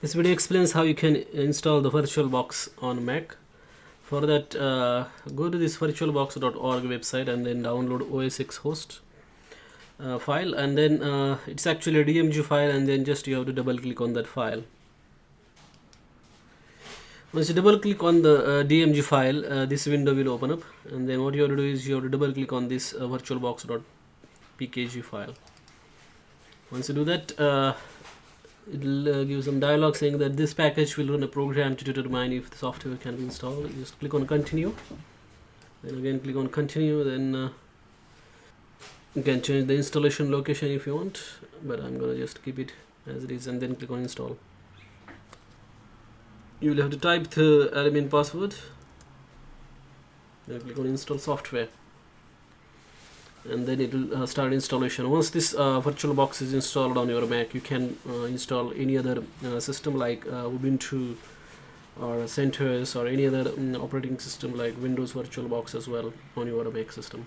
This video explains how you can install the VirtualBox on Mac. For that, go to this virtualbox.org website and then download OS X host file, and then it's actually a DMG file, and then just you have to double click on that file. Once you double click on the DMG file, this window will open up, and then what you have to do is you have to double click on this virtualbox.pkg file. Once you do that, it will give some dialog saying that this package will run a program to determine if the software can be installed. Just click on continue, then again click on continue, then you can change the installation location if you want, but I'm gonna just keep it as it is, and then click on install. You will have to type the admin password, then click on install software, and then it will start installation. Once this VirtualBox is installed on your Mac, you can install any other system like Ubuntu or CentOS or any other operating system like Windows VirtualBox as well on your Mac system.